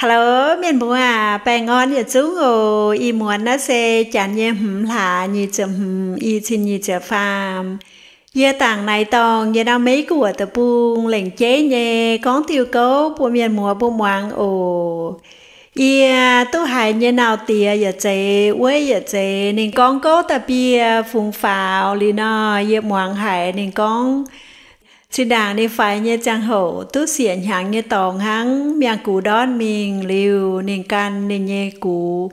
Hello, miền bùa à, bài ngon giờ chú ngồi y muốn nó sẽ chẳng như là như chấm y xin như chợ phàm. Giờ tảng này tòng giờ đâu mấy của tập buông lệnh chế nhẹ con tiêu cấu của miền mùa bông hoàng ồ. Giờ tôi hay như nào tìa giờ chế quê giờ chế nên con có tập bia phùng phào li nó giờ hoàng hải nên con chị đảng đi phải như chẳng hổ tú xiển hàng như tòng hắn miệng cú đón mình liều nên can nên nhẹ cú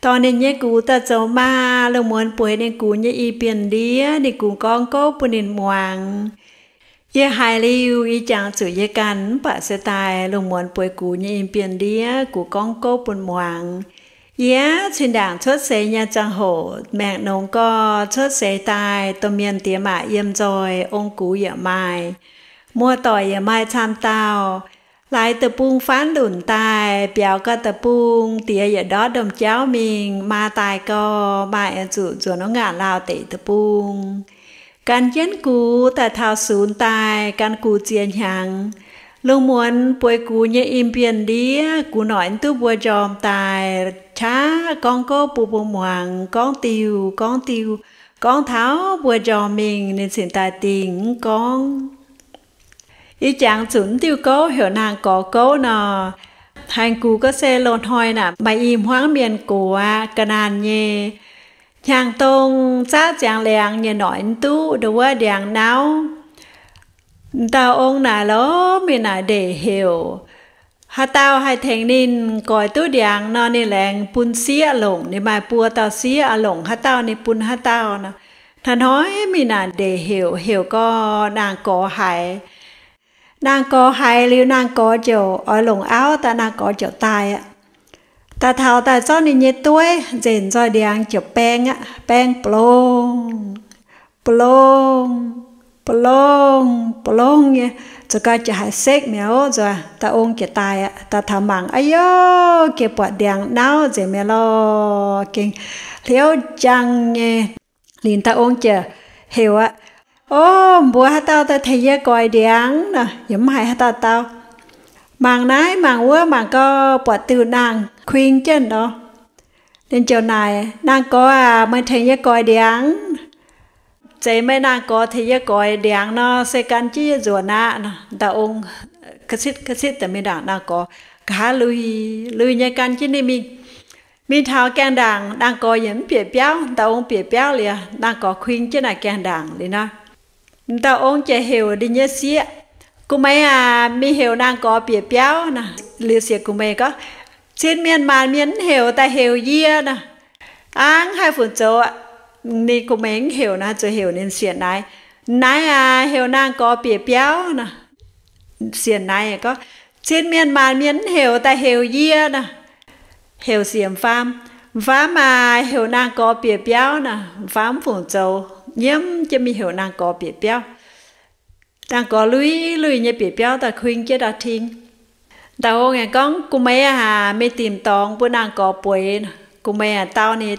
tòn nên nhẹ cú ta châu ma lâu muốn bùi nên cú như y biển đĩa nên cú con có bùi nên muang ye hai liu y chẳng chửi ye can bà sẽ tài lâu muốn bùi cú như y biển đĩa cú con có bùi muang yeah, trên đảng chốt xe nhà trang hổ, mẹ nông co chốt xe tài, tôm miên tía mạ yếm rồi, ông cú yểm mai. Mua tỏi yểm mai chăm tao, lại tập bung phán đùn tài, béo có tập bung, tía yểm đó đồng cháu mình, mà tài co, mà em chủ nó ngả lao tỉ tập bung. Căn chén cú, tại thao xuống tài, căn cú chiên hàng. Lúc muốn bùi cú như im biển đi, cú nói tu bùi tròm tài, chá con có bù bù hoàng, con tiêu, con tháo bùi tròm mình nên xin tài tình con. Ý chẳng chuẩn tiêu cố hiểu nàng có cố nọ, hành cú có xe lộn hoi nè, mà im hoang miền của cà nàn nhé. Chàng tông sát chàng lèng như nói tu đồ quá đèng náo. Tao ông nà lố mình nà để hiểu hà tao hay thành nên gọi tôi điện nó nên làng pun xía lồng nên mà bùa tao xía lồng hà tao nên pun hà tao nè thà nói mình nà để hiểu có nàng có hại liu nàng có chỗ ở lồng áo ta nàng có chỗ tài á ta thao ta cho nên nhét tuổi dền rồi điện chỗ beng á beng plong nha cho cái chả hay xếp méo rồi ta ôm cái tài ta thầm mắng ai yo cái bọt đèn náo rồi mẹ lo kinh thiếu chăng nha liền ta ôm chờ hiểu ạ ô bữa hát tao ta thấy cái coi đèn nè giống hay hát tao màng nái màng quá màng có bọt từ nàng khuyên chân đó nên chỗ này nàng có mới thấy cái coi đèn chế mấy nàng có thì cái gọi điện nó sẽ căn chi rồi nè ta ông cassetteแต่ไม่ด่างnàng có cả lui nhà căn chi này mình tháo can đang có những bìa béo ta ông bìa béo liền đang có khuyên chứ là can đảng liền nó ta ông chỉ hiểu đi nhớ xía cô mấy mi hiểu đang có bìa béo nè liền xía cô mấy có trên miền miền hiểu ta hiểu gì nè ăn hai phần chỗ ni cô mấy hiểu na cho hiểu nên xiên này hiểu nàng có bìa béo nè xiên này có trên miền hiểu ta hiểu gì nè hiểu xiêm phàm mà hiểu nàng có bìa béo nè phàm phụng châu nhiễm cho mi hiểu nàng có bìa béo đang có lùi như bìa béo ta khuyên chứ đã thiên tao nghe con cô mấy mới tìm tòng bữa nàng có bụi cô mấy tao nè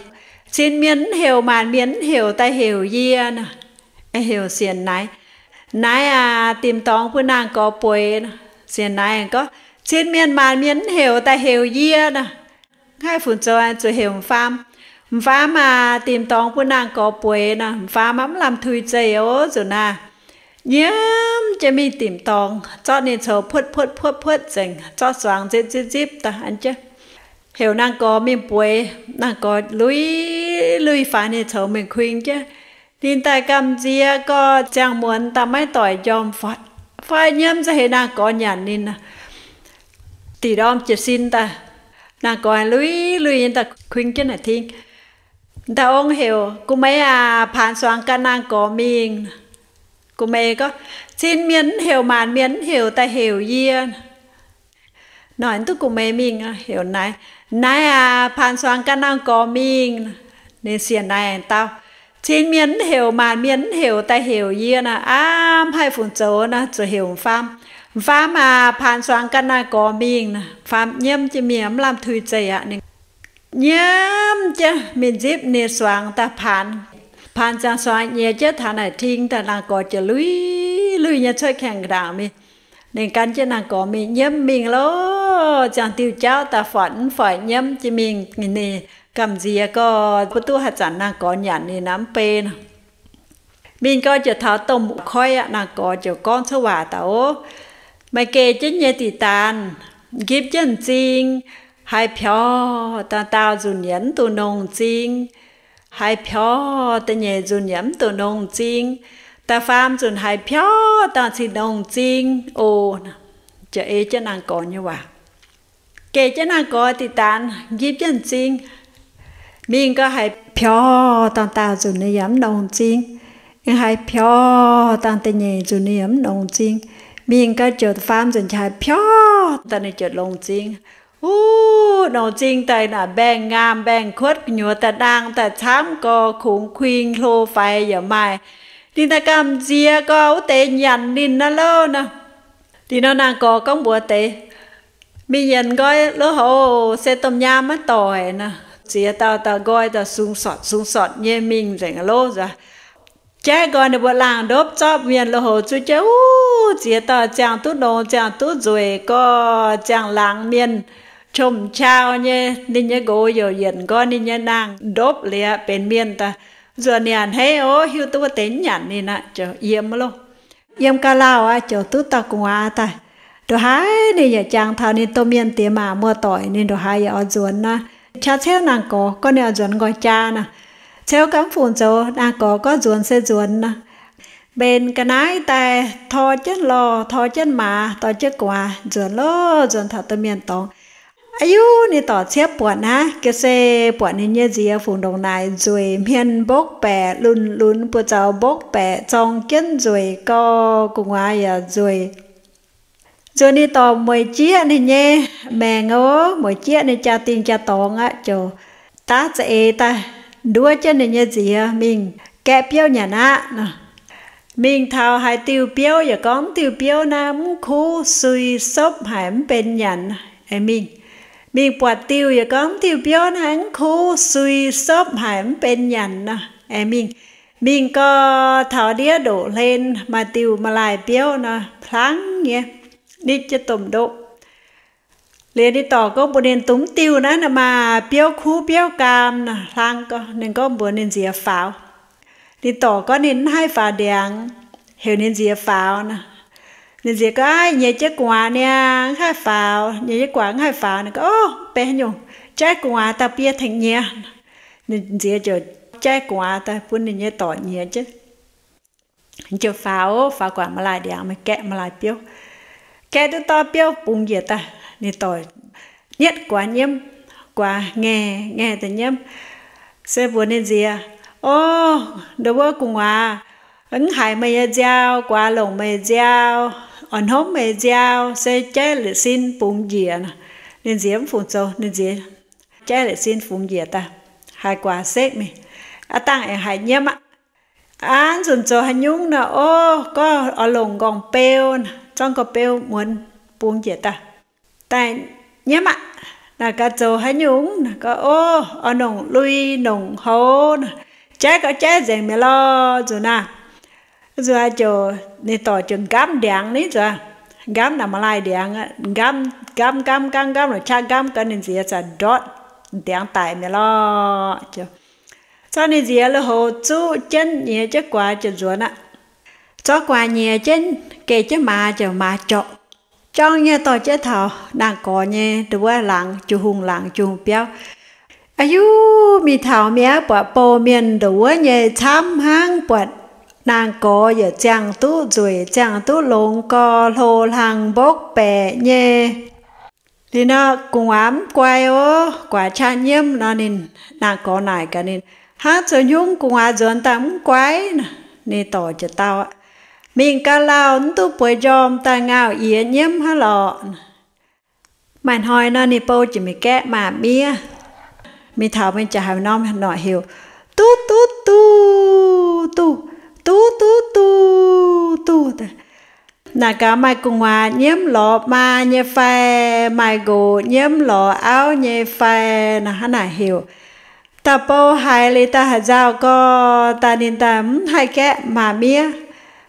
xin miến hiểu miến hiểu ta hiểu gì nè hiểu xiên này tìm tòng bữa nàng có bụi xiên này có xin miến hiểu ta hiểu gì nè hai phút cho hiểu phàm mà tìm tòng bữa nàng có bụi nè phàm mắm làm thui dây ố rồi nè nhớ cho mình tìm tòng cho nên chờ phút dành cho xoàng zip ta anh chứ hiểu nàng có mình bùi nàng có lùi phải nên chờ mình khuyên chứ nên tại cầm gì có chẳng muốn ta mấy tỏi dòm phật phải nhâm ra hệ nàng có nhận nên tỷ đom chỉ xin ta nàng có lùi nên ta khuyên chứ này thiên ta ông hiểu cô mấy phản soạn cả nàng có mình cô mấy có xin miến hiểu ta hiểu gì nói tôi cùng mẹ mình hiểu này phản soạn cả năng có mình nên xiên này tao trên miến hiểu ta hiểu gì nè hai phút châu nè rồi hiểu phàm mà phản soạn cả năng có mình phàm nhiễm cho miếng làm thui dây ạ nhiễm chứ mình giúp nè soạn ta phản trang soạn nhẹ chứ thằng này thiên ta là có cho lùi nhà chơi khang đảng mình nên căn chứ nàng có mình nhiễm mình lố chẳng tiêu cháu ta phận phải nhâm chỉ mình nè cầm gì có bữa tu hạt chẳng nàng có nhận nè nắm pe nè mình có chờ tháo tôm khói ạ nàng có chờ con số hòa tao mày kể chứ nhé thì tàn kiếp chân chinh hai phió ta tao dùn nhẫn tu nông chinh hai phió ta nhẹ dùn nhẫn tu nông chinh ta phàm dùn hai phió ta chỉ nông chinh ô chờ ấy chứ nàng có như vậy kể chứ nàng có thì tàn kiếp chân chinh mình có hai phió ta tao dùn nhẫn nông chinh hai phió ta nhẹ dùn nhẫn nông chinh mình có chờ phàm dùn hai phió ta này chờ nông chinh nông chinh tại là bèn ngam bèn khuất nhựa ta đang ta chám có khủng khuyên lô phai giờ mai đi ta cầm dìa có tệ nhận đi nó lơ nè thì nó nàng có con bùa tệ mình nhận coi lỡ hồ xe tôm nham mất tỏi nè dìa ta gọi ta sung sọt như mình rảnh lô rồi cha gọi được bộ làng đốp cho miền lỡ hồ chú cháu dìa ta chàng tút đồ chàng tút rồi có chàng làng miền chôm chào nhé đi nhé gỗ giờ dần con đi nhé nàng đốp lìa bên miền ta giờ nè thấy ô hiu tu tính nhận đi nè chờ yếm luôn yếm ca lao á chờ tu ta cùng à ta rồi hai đi giờ chàng thao đi tô miền tiệm mà mua tỏi nên rồi hai ở ruộng nè cha theo nàng có con nè ruộng gọi cha nè theo cắm phun châu nàng có ruộng xe ruộng nè bên cái nái ta thò chân lò thò chân mà thò chân quả ruộng lô ruộng thảo tô miền tòng ayu ni tỏ xếp buồn ha cái xe buồn ni như gì phùng đồng này rồi miền bốc bè lún bữa cháu bốc bè trong chân rồi co cùng ai rồi ni tỏ mỗi chiếc ni nhé mẹ ngó mỗi chiếc ni cha tiền cha tòng á cho ta sẽ ta đua chân ni như gì mình kẹp piao nhà nã mình thao hai tiêu piao giờ con tiêu piao nam khu suy sốc hãm bên nhận mình bọt tiêu giờ con tiêu piao hắn khu suy sốc hãm bên nhận nè mình có thảo đĩa đổ lên mà tiêu mà lại piao nè phẳng nhé đi cho tùm độ liền đi tỏ có bộ nền túng tiêu đó mà piao khu piao cam nè phẳng có nên có bộ nền dìa pháo đi tỏ có nền hai pháo đèn hiểu nền dìa pháo nè nên gì có ai nhớ chết quả nè hai pháo nhớ chết quả hai pháo này có ô bé nhung trái quả ta bia thành nhẹ nên gì chờ trái quả ta muốn nên nhớ tỏi nhẹ chứ chờ pháo quả mà lại đèn mà kẹ mà lại piêu kẹ đứa to piêu bùng gì ta nên tỏi nhất quả nhiễm quả nghe từ nhiễm sẽ buồn nên gì ô đâu có cùng ứng hải mày giao quả lồng mày giao on home mày giao sẽ trái lại xin phụng dìa nên diễm phụng châu nên dìa trái lại xin phụng dìa ta hai quả xếp mày tăng em hải nhiễm á án dùn châu hành nhung nè ô có ở lồng gòn peo trong có peo muốn phụng dìa ta tại nhiễm á là cả châu hành nhung có ô ở nồng lui nồng hố trái có trái gì mày lo rồi nè rồi cho nên tỏi chừng gắm đèn đấy rồi gắm nằm lại đèn gắm rồi cha gắm cái nên gì là đốt đèn tại mẹ lo cho nên gì là hồ chú chân nhẹ chắc quả cho rồi nè cho quả nhẹ chân kể chứ mà cho mà chọn trong như tỏi chế thảo đang có nhé đứa lặng chú hùng lặng chú béo ayu mi thảo mía bỏ bò miền đứa nhẹ chăm hang bọt nàng có giờ chàng tú rồi chàng tú lông co lô hàng bốc bè nhé thì nó cùng ám quay ô quả cha nhiễm nó nên nàng có này cả nên hát cho nhung cùng à dọn tắm quái nên tỏ cho tao mình cả lao tú bồi dòm ta ngào ý nhiễm hả lọ màn hỏi nó nè bố chỉ mình kẽ mà mía mình thảo mình chả hàm nom nọ hiểu tu nà cả mai cùng hòa nhiễm lọ ma nhẹ phai mai gồ nhiễm lọ áo nhẹ phai nà hắn nà hiểu ta bố hai lì ta hạt dao có ta nên ta hai kẽ mà mía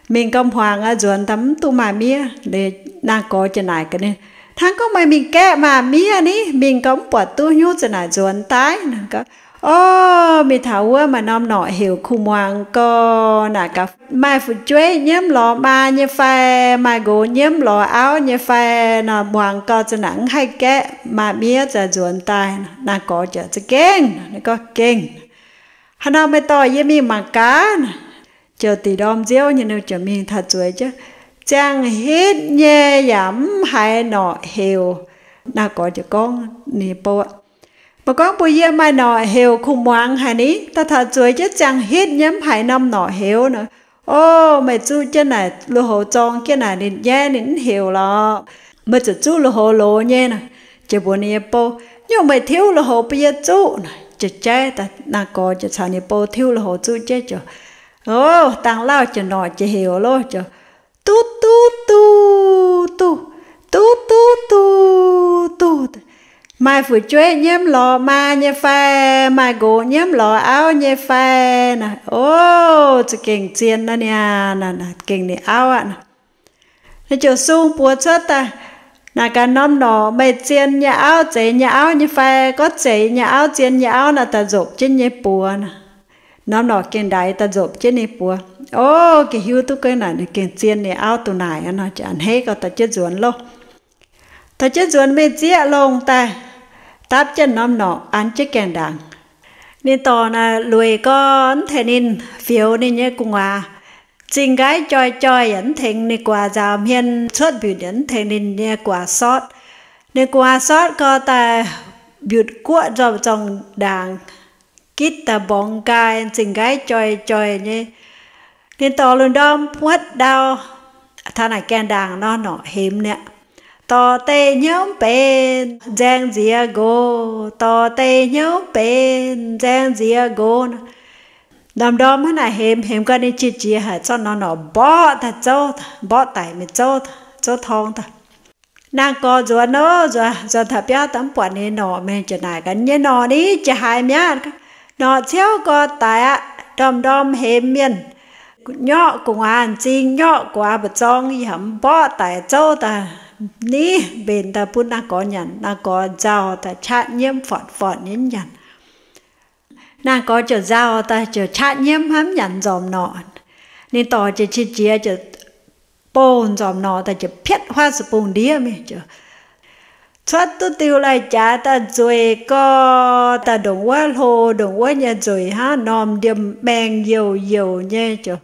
mình công hoàng ở ruộng tắm tu mà mía để nàng có trên này cái này thằng có mày mình kẹ mà mía ní mình cống bỏ tu nhút cho nà chuẩn tái nè có ô mình thảo mà nom nọ hiểu khung hoàng co nà cả mai phụ chuế nhiễm lò ma như phe mai gỗ nhiễm lò áo như phe nà hoàng co cho nặng hay kẹ mà mía cho chuẩn tài nà có cho kinh nè có kinh hắn nào mới to với mình mà cá chờ tỷ đom diếu như nếu chờ mình thật chuối chứ chẳng hít nhẹ giảm hay nọ hiểu nà có cho con nì bộ mà con bây giờ mai nọ hiểu khung hoàng hay ní ta thật chuối chứ chẳng hít nhắm hay năm nọ hiểu nữa ô mày chú chân này lô hồ tròn cái này nên nhé nên hiểu là mà chú lô hồ lô nhé nè chỉ buồn nè bộ nhưng mày thiếu lô hồ bây giờ chú chỉ chết ta nà có chỉ sao nè bộ thiếu lô hồ chú chết cho ô tăng lao chỉ nọ chỉ hiểu luôn cho tu tu tu tu tu tu tu tu mai phụ chuế nhiễm lò ma như phe mai gỗ nhiễm lò áo như phe nè ô chỉ kinh chiên đó nha nè kinh này áo ạ nè chỗ sung bùa chết ta nè cả năm nọ mày chiên nhà áo chế nhà áo như phe có chế nhà áo chiên nhà áo là ta dộp trên như bùa nè năm nọ kinh đại ta dộp trên như bùa ô cái hiu tu cái này kinh chiên này áo tu này nó chẳng hết có ta chết ruột luôn ta chết ruột mày chia lông ta táp chân nóm nọ ăn chiếc kèn đằng nên tò là lùi con thế nên phiếu nên nhé cùng chính gái choi choi ấn thành nên quả giảm hiền xuất biểu ấn thành nên nhé quả sót nên quả sót có ta biểu cuộn trong trong đằng kít ta bóng cài chính gái choi choi nhé nên tò luôn đom quất đau thà này kèn đằng nó nọ hiếm nè tò tê nhóm bên giang dìa gô tò tê nhóm bên giang dìa gô đầm đom hết này hềm cái này chỉ chia hả cho nó bỏ thật châu bỏ tải mình châu thong ta nàng có rồi nó rồi thật béo tấm quản này nọ mình chỉ này cái như nọ đi chỉ hai miếng nọ chéo có tại đom hềm miên nhỏ cùng ăn chi nhỏ qua bật trong gì hầm bỏ tải châu ta ní bên ta bún na có nhận na có giàu ta chát nhiễm phọt nhẫn nhận na có chờ giàu ta chờ chát nhiễm hám nhận dòm nọ nên tỏ chờ chi chia chờ bồn dòm nọ ta chờ phết hoa sự bồn đĩa mi chờ thoát tu tiêu lại trả ta rồi có ta đồng quá hồ đồng quá nhà rồi ha nòm điểm bèn dầu nhé chờ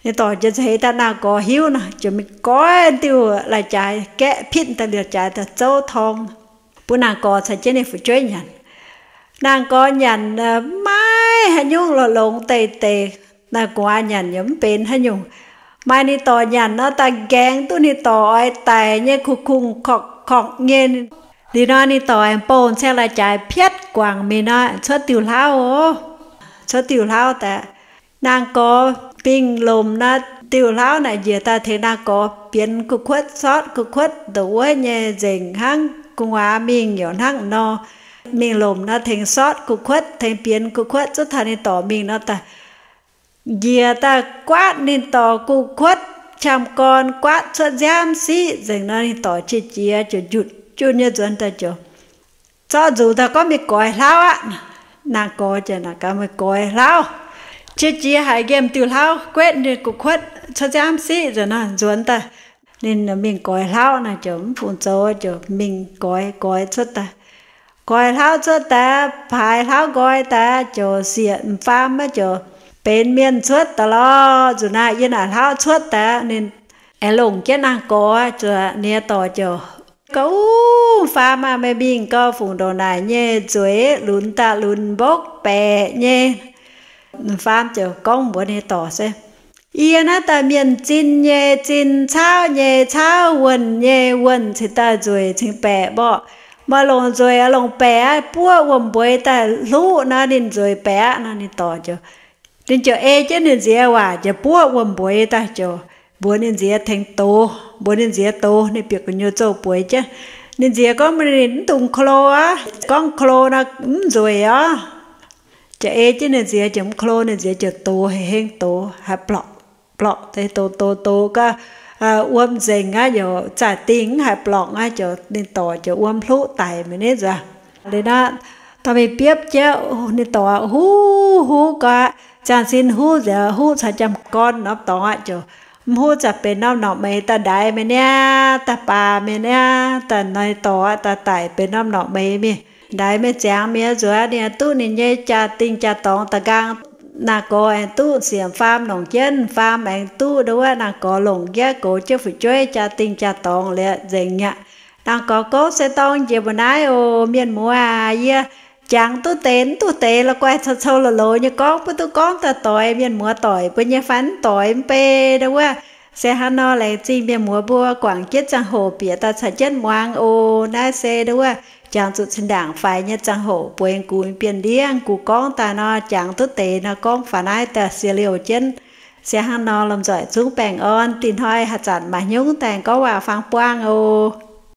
nên tỏ cho thấy ta nào có hiếu nè cho mình có tiêu là trái kẽ pin ta được trái ta châu thong bữa nào có sẽ trên này phải chơi nhận nàng có nhận mai hay nhung là lồng tề là qua nhận nhóm bên hay nhung mai đi tỏ nhận nó ta gán tôi đi tỏ ai tài như khung khọc nghe đi nó đi tỏ em bồn sẽ là trái phết quảng mình nó xuất tiểu lao ta nàng có pin lùm na tiêu lão này giờ ta thấy na có biến cục khuất đủ nhẹ dình hăng cùng mình nhiều hăng no mình lùm na thành sót cục khuất thành biến cục khuất rất thành nên tỏ mình nó ta giờ ta quát nên tỏ cục khuất chăm con quát xuất giam xí dình nó nên tỏ chia cho dụt cho như dân ta cho dù ta có bị còi lao á nàng có cho là cả bị còi lao chia hai game tiêu lao quét đi cục khuất cho giam xí rồi nè ruột ta nên là mình coi lao là chấm phun châu cho mình coi xuất ta coi lao xuất ta phải lao coi ta cho xiên phàm á cho bên miền xuất ta lo rồi nè yên là lao xuất ta nên em lồng chết nàng có cho nè tỏ cho cấu phàm mà mày bình co phun đồ này nhé rồi lún ta lún bốc bè nhé phàm cho con bữa nay tỏ xem yên á ta miền chín chao quần thì ta rồi thì bẻ bỏ mà lồng rồi lồng bẻ bua quần bơi ta lú nó nên rồi bẻ nó nên tỏ cho nên cho chứ nên gì à cho bua quần bơi ta cho bữa nên gì thành tô bữa nên gì tô nên việc của nhiều châu bơi chứ nên gì có mình tung klo á con klo nó rồi á cho chứ nên gì chấm klo nên gì cho tô hay hen tô hay blọ thế tô cả dình á giờ trả tiếng hay blog á giờ nên tỏ giờ lũ tài mình hết rồi để đó tao bị biết chứ nên tỏ hú có chàng xin hú giờ hú sẽ chăm con nó tỏ giờ húจะเป็นน้ำหนองไม่ตาได้ไหมเนี่ยตาปลาไหมเนี่ยตาในต่อตาไต่เป็นน้ำหนองไม่มีได้ไม่แจ้งเมียจัวเนี่ยตู้นี่เย่จะติงจะตองตะกางนาโกแอนตู้เสียมฟาร์มหนองเย็นฟาร์มแอนตู้ด้วยนาโกหลงแย่โกเจ้าฝึกช่วยจะติงจะตองเลยเจ๋งเนี่ยนางโกsẽตองเจ็บวันไหนโอเมียนมัวเย่chẳng tu tế là quay thật sâu là lối như con ta tội miền múa tội bên nhà phán tội pe đâu quá xe hà nó lại chi miền múa bua quảng chết chẳng hồ bịa ta sẽ chết moang ô na xe đâu quá chẳng tụt sinh đảng phải nhất chẳng hồ buen cùi biển điên của con ta nó chẳng tu tế nó con phản ai ta xe liều chân xe hà nó làm giỏi xuống bèn on tin thôi hạt chặt mà nhúng tàn có vào phang quang ô